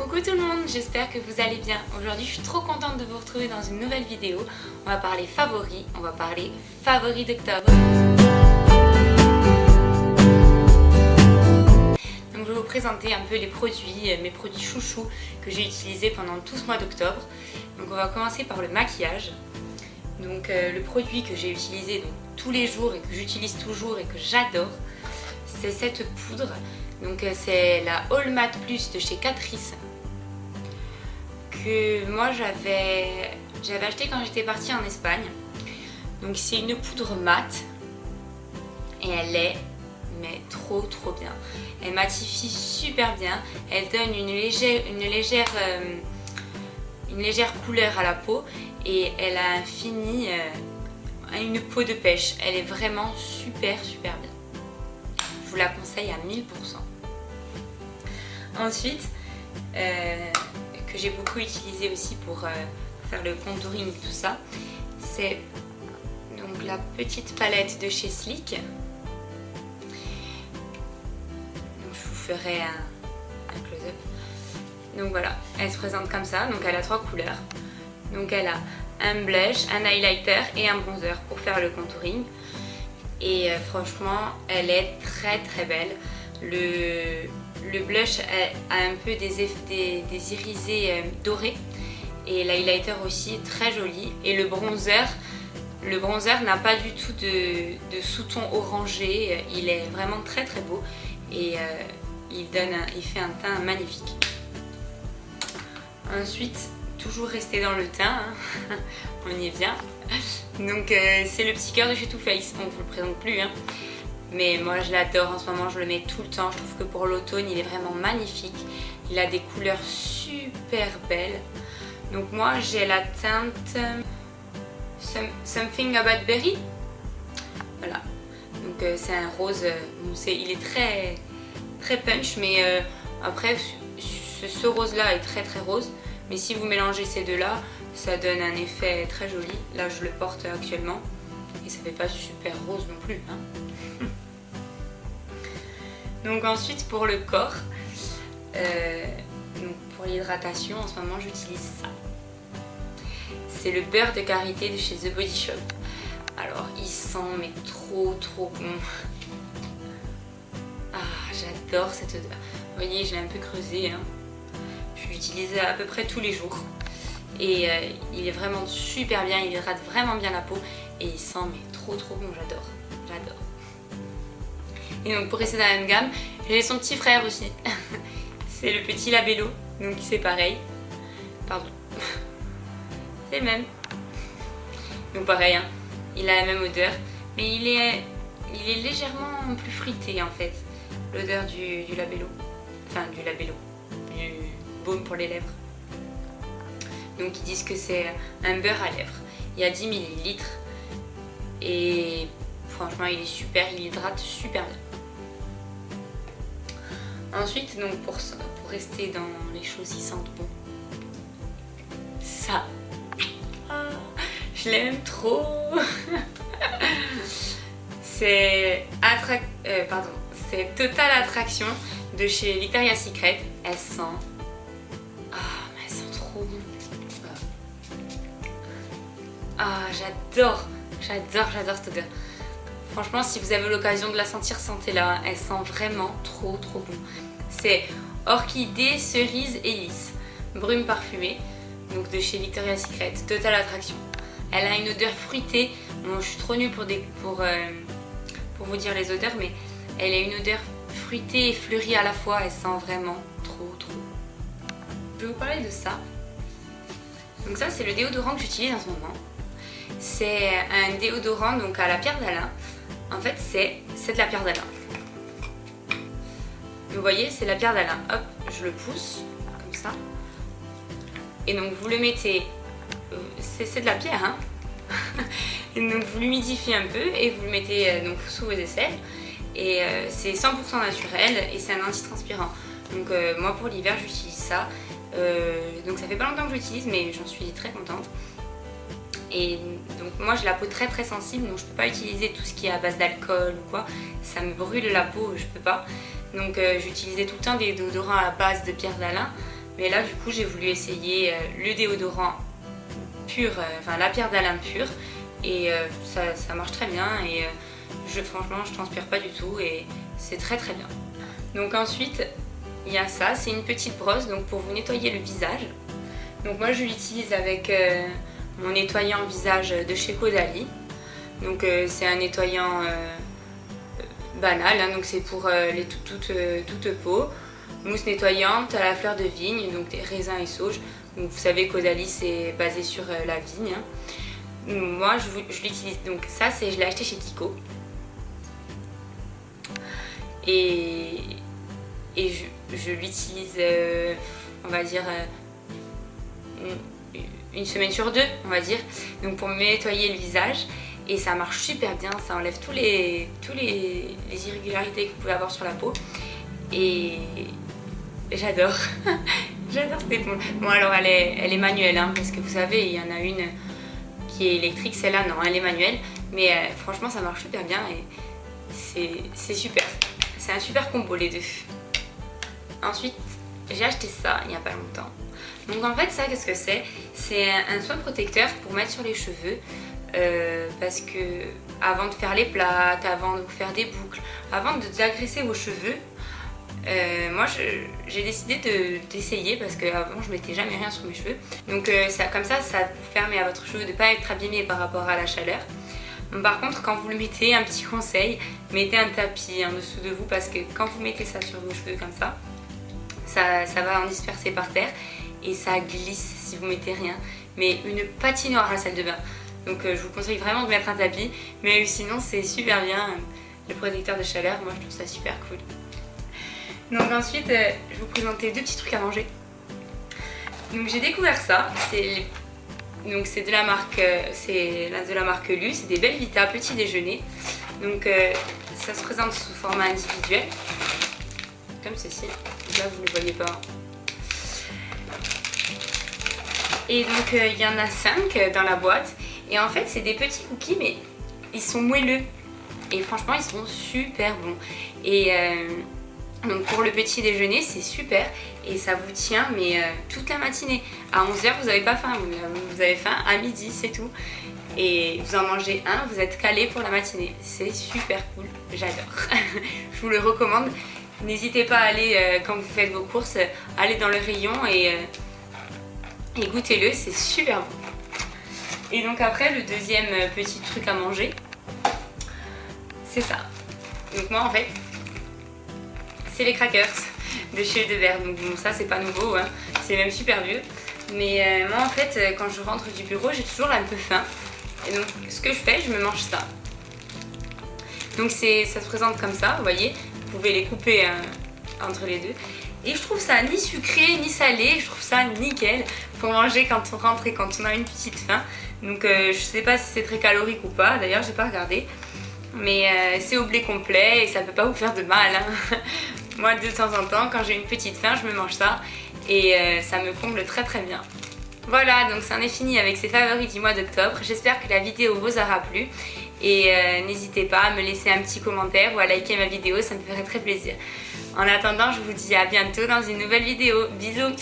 Coucou tout le monde, j'espère que vous allez bien. Aujourd'hui je suis trop contente de vous retrouver dans une nouvelle vidéo. On va parler favoris, on va parler favoris d'octobre. Donc je vais vous présenter un peu les produits, mes produits chouchous que j'ai utilisés pendant tout ce mois d'octobre. Donc on va commencer par le maquillage. Donc le produit que j'ai utilisé tous les jours et que j'utilise toujours et que j'adore, c'est cette poudre. Donc c'est la All Matte Plus de chez Catrice, que moi j'avais acheté quand j'étais partie en Espagne. Donc c'est une poudre mate et elle est trop bien. Elle matifie super bien, elle donne une légère couleur à la peau et elle a un fini, une peau de pêche. Elle est vraiment super bien. Je vous la conseille à 1000%. Ensuite, que j'ai beaucoup utilisé aussi pour faire le contouring, tout ça, c'est donc la petite palette de chez Sleek. Donc je vous ferai un close-up. Donc voilà, elle se présente comme ça. Donc elle a 3 couleurs. Donc elle a un blush, un highlighter et un bronzer pour faire le contouring. Et franchement, elle est très belle. Le blush a un peu des irisés dorés et l'highlighter aussi très joli. Et le bronzer n'a pas du tout de sous-ton orangé. Il est vraiment très beau et il fait un teint magnifique. Ensuite, toujours rester dans le teint, hein. On y vient. Donc c'est le petit cœur de chez Too Faced, on ne vous le présente plus, hein. Mais moi je l'adore en ce moment, je le mets tout le temps. Je trouve que pour l'automne il est vraiment magnifique. Il a des couleurs super belles. Donc moi j'ai la teinte Something About Berry. Voilà. Donc c'est un rose, il est très punch, mais après ce rose là est très rose. Mais si vous mélangez ces deux là, ça donne un effet très joli. Là je le porte actuellement et ça fait pas super rose non plus, hein. Donc ensuite pour le corps, donc pour l'hydratation en ce moment j'utilise ça. C'est le beurre de karité de chez The Body Shop. Alors il sent mais trop bon. Ah, j'adore cette odeur. Vous voyez, je l'ai un peu creusé, hein. Je l'utilise à peu près tous les jours. Et il est vraiment super bien, il hydrate vraiment bien la peau. Et il sent mais trop bon, j'adore. Et donc pour rester dans la même gamme, j'ai son petit frère aussi. C'est le petit Labello, donc c'est pareil. Pardon. C'est le même. Donc pareil, hein. Il a la même odeur. Mais il est légèrement plus fruité en fait. L'odeur du Labello. Enfin du Labello. Du baume pour les lèvres. Donc ils disent que c'est un beurre à lèvres. Il y a 10 ml. Et franchement il est super, il hydrate super bien. Ensuite, donc pour rester dans les choses qui sentent bon, ça, je l'aime trop. C'est Total Attraction de chez Victoria's Secret. Elle sent trop bon. Ah, j'adore cette odeur. Franchement, si vous avez l'occasion de la sentir, sentez-la. Elle sent vraiment trop bon. C'est orchidée, cerise et lys, brume parfumée, donc de chez Victoria's Secret, Total Attraction. Elle a une odeur fruitée. Bon, je suis trop nulle pour vous dire les odeurs, mais elle a une odeur fruitée et fleurie à la fois. Elle sent vraiment trop. Je vais vous parler de ça. Donc ça, c'est le déodorant que j'utilise en ce moment. C'est un déodorant donc à la pierre d'Alain. En fait, c'est de la pierre d'Alain. Vous voyez, c'est la pierre d'Alain. Hop, je le pousse comme ça. Et donc vous le mettez. C'est de la pierre, hein. Et donc vous l'humidifiez un peu et vous le mettez donc sous vos aisselles. Et c'est 100% naturel et c'est un antitranspirant. Donc moi pour l'hiver j'utilise ça. Donc ça fait pas longtemps que j'utilise, mais j'en suis très contente. Et donc moi j'ai la peau très sensible, donc je peux pas utiliser tout ce qui est à base d'alcool ou quoi, ça me brûle la peau, je peux pas. Donc j'utilisais tout le temps des déodorants à base de pierre d'Alain, Mais là du coup j'ai voulu essayer le déodorant pur, enfin la pierre d'Alain pure, et ça marche très bien, et franchement je transpire pas du tout et c'est très très bien. Donc ensuite il y a ça, c'est une petite brosse donc pour vous nettoyer le visage. Donc moi je l'utilise avec mon nettoyant visage de chez Caudalie. Donc c'est un nettoyant banal, hein, donc c'est pour les toute peau. Mousse nettoyante à la fleur de vigne, donc des raisins et sauge. Donc vous savez Caudalie c'est basé sur la vigne, hein. Moi je l'utilise, donc ça je l'ai acheté chez Kiko. Et je l'utilise on va dire une semaine sur deux, on va dire, donc pour me nettoyer le visage, et ça marche super bien, ça enlève tous les irrégularités que vous pouvez avoir sur la peau, et j'adore. J'adore cette éponge. Bon alors elle est manuelle, hein, parce que vous savez il y en a une qui est électrique, celle-là non, elle est manuelle, mais franchement ça marche super bien et c'est super, c'est un super combo les deux. Ensuite j'ai acheté ça il n'y a pas longtemps. Donc en fait ça qu'est-ce que c'est? C'est un soin protecteur pour mettre sur les cheveux, parce que avant de faire les plaques, avant de vous faire des boucles, avant d'agresser vos cheveux, moi j'ai décidé d'essayer parce qu'avant je mettais jamais rien sur mes cheveux. Donc comme ça vous permet à votre cheveu de ne pas être abîmé par rapport à la chaleur. Par contre quand vous le mettez, un petit conseil, mettez un tapis en dessous de vous, parce que quand vous mettez ça sur vos cheveux comme ça va en disperser par terre et ça glisse si vous mettez rien, mais une patinoire à la salle de bain. Donc je vous conseille vraiment de mettre un tapis, mais sinon c'est super bien, le protecteur de chaleur, moi je trouve ça super cool. Donc ensuite je vais vous présenter deux petits trucs à manger. Donc j'ai découvert ça, c'est de la marque Lu, c'est des Belvita petit déjeuner. Donc ça se présente sous format individuel, comme ceci. Là vous ne le voyez pas. Et donc il y en a 5 dans la boîte. Et en fait c'est des petits cookies, mais ils sont moelleux. Et franchement ils sont super bons. Et donc pour le petit déjeuner c'est super. Et ça vous tient mais toute la matinée. À 11h vous n'avez pas faim, vous avez faim à midi, c'est tout. Et vous en mangez un, vous êtes calé pour la matinée. C'est super cool, j'adore. Je vous le recommande. N'hésitez pas à aller, quand vous faites vos courses, aller dans le rayon et goûtez-le, c'est super bon. Et donc après, le deuxième petit truc à manger, c'est ça. Donc moi en fait, c'est les crackers de chez Eldebert. Donc bon, ça c'est pas nouveau, hein. C'est même super vieux. Mais moi en fait, quand je rentre du bureau, j'ai toujours un peu faim. Et donc ce que je fais, je me mange ça. Donc ça se présente comme ça, vous voyez. Vous pouvez les couper entre les deux. Et je trouve ça ni sucré ni salé, je trouve ça nickel pour manger quand on rentre et quand on a une petite faim. Donc je sais pas si c'est très calorique ou pas, d'ailleurs j'ai pas regardé. Mais c'est au blé complet et ça peut pas vous faire de mal, hein. Moi de temps en temps quand j'ai une petite faim je me mange ça et ça me comble très très bien. Voilà, donc c'en est fini avec ces favoris du mois d'octobre. J'espère que la vidéo vous aura plu. Et n'hésitez pas à me laisser un petit commentaire ou à liker ma vidéo, ça me ferait très plaisir. En attendant, je vous dis à bientôt dans une nouvelle vidéo. Bisous!